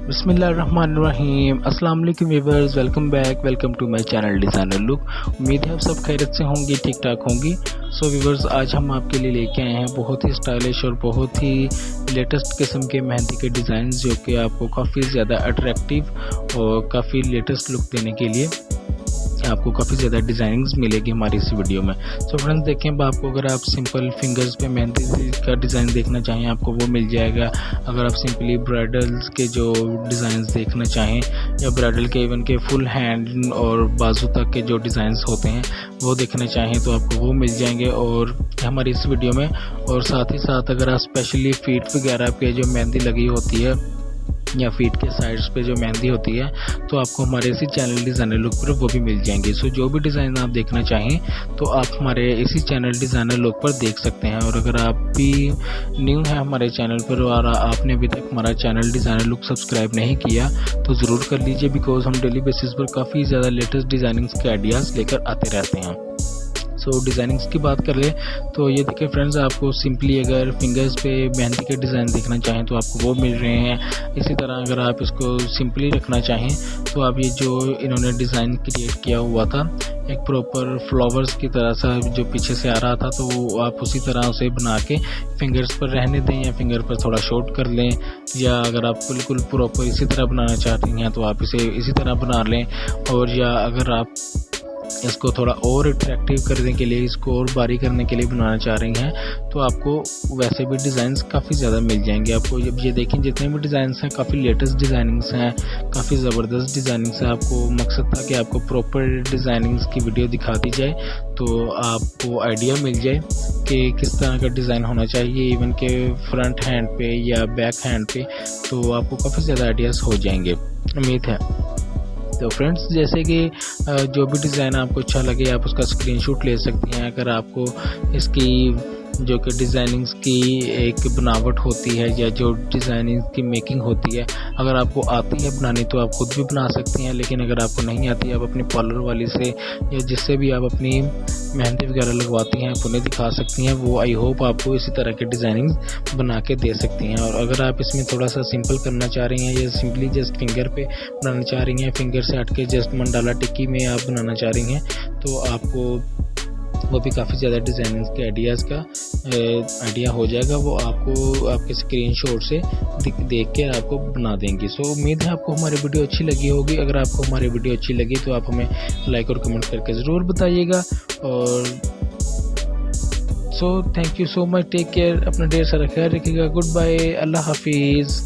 बिस्मिल्लाहिर्रहमानिर्रहीम। अस्सलाम वालेकुम viewers, welcome to my channel designer look. उम्मीद है आप सब खैरियत से होंगी, ठीक ठाक होंगी। सो व्यूअर्स, आज हम आपके लिए लेके आए हैं बहुत ही स्टाइलिश और बहुत ही लेटेस्ट किस्म के मेहंदी के डिज़ाइंस, जो कि आपको काफ़ी ज़्यादा अट्रैक्टिव और काफ़ी लेटेस्ट लुक देने के लिए आपको काफ़ी ज़्यादा डिज़ाइनिंग्स मिलेगी हमारी इस वीडियो में। सो फ्रेंड्स, देखें अब आपको अगर आप सिंपल फिंगर्स पे मेहंदी का डिज़ाइन देखना चाहें, आपको वो मिल जाएगा। अगर आप सिंपली ब्राइडल्स के जो डिज़ाइंस देखना चाहें या ब्राइडल के इवन के फुल हैंड और बाजू तक के जो डिज़ाइंस होते हैं वो देखना चाहें तो आपको वो मिल जाएंगे और हमारी इस वीडियो में। और साथ ही साथ अगर आप स्पेशली फीट वगैरह पे जो मेहंदी लगी होती है या फीट के साइड्स पे जो मेहंदी होती है तो आपको हमारे इसी चैनल डिज़ाइनर लुक पर वो भी मिल जाएंगे। सो जो भी डिज़ाइन आप देखना चाहें तो आप हमारे इसी चैनल डिज़ाइनर लुक पर देख सकते हैं। और अगर आप भी न्यू हैं हमारे चैनल पर और आपने अभी तक हमारा चैनल डिज़ाइनर लुक सब्सक्राइब नहीं किया तो ज़रूर कर लीजिए, बिकॉज हम डेली बेसिस पर काफ़ी ज़्यादा लेटेस्ट डिज़ाइनिंग्स के आइडियाज़ लेकर आते रहते हैं। सो डिज़ाइनिंग्स की बात कर ले तो ये देखिए फ्रेंड्स, आपको सिंपली अगर फिंगर्स पे मेहंदी के डिज़ाइन देखना चाहें तो आपको वो मिल रहे हैं। इसी तरह अगर आप इसको सिंपली रखना चाहें तो आप ये जो इन्होंने डिज़ाइन क्रिएट किया हुआ था एक प्रॉपर फ्लावर्स की तरह सा जो पीछे से आ रहा था, तो आप उसी तरह उसे बना के फिंगर्स पर रहने दें या फिंगर पर थोड़ा शॉर्ट कर लें। या अगर आप बिल्कुल प्रॉपर इसी तरह बनाना चाहती हैं तो आप इसे इसी तरह बना लें। और या अगर आप इसको थोड़ा और अट्रैक्टिव करने के लिए, इसको और बारी करने के लिए बनाना चाह रही हैं तो आपको वैसे भी डिज़ाइंस काफ़ी ज़्यादा मिल जाएंगे। आपको जब ये देखें जितने भी डिज़ाइंस हैं काफ़ी लेटेस्ट डिज़ाइनिंग्स हैं, काफ़ी ज़बरदस्त डिज़ाइनिंग्स हैं। आपको मकसद था कि आपको प्रॉपर डिज़ाइनिंग्स की वीडियो दिखा दी जाए तो आपको आइडिया मिल जाए कि किस तरह का डिज़ाइन होना चाहिए, इवन के फ्रंट हैंड पे या बैक हैंड पे, तो आपको काफ़ी ज़्यादा आइडियाज़ हो जाएंगे, उम्मीद है। तो फ्रेंड्स, जैसे कि जो भी डिज़ाइन आपको अच्छा लगे आप उसका स्क्रीनशॉट ले सकती हैं। अगर आपको इसकी जो कि डिज़ाइनिंग्स की एक बनावट होती है या जो डिज़ाइनिंग की मेकिंग होती है, अगर आपको आती है बनानी तो आप खुद भी बना सकती हैं। लेकिन अगर आपको नहीं आती, आप अपनी पार्लर वाली से या जिससे भी आप अपनी मेहंदी वगैरह लगवाती हैं आप उन्हें दिखा सकती हैं। वो आई होप आपको इसी तरह के डिज़ाइनिंग बना के दे सकती हैं। और अगर आप इसमें थोड़ा सा सिंपल करना चाह रही हैं या सिंपली जस्ट फिंगर पे बनाना चाह रही हैं, फिंगर से हट के जस्ट मंडाला टिक्की में आप बनाना चाह रही हैं तो आपको वो भी काफ़ी ज़्यादा डिज़ाइनिंग के आइडियाज़ का आइडिया हो जाएगा। वो आपको आपके स्क्रीनशॉट से देख के आपको बना देंगे। सो उम्मीद है आपको हमारी वीडियो अच्छी लगी होगी। अगर आपको हमारी वीडियो अच्छी लगी तो आप हमें लाइक और कमेंट करके ज़रूर बताइएगा। और so thank you so much, take care, अपना ढेर सारा ख्याल रखिएगा। गुड बाय, अल्लाह हाफिज़।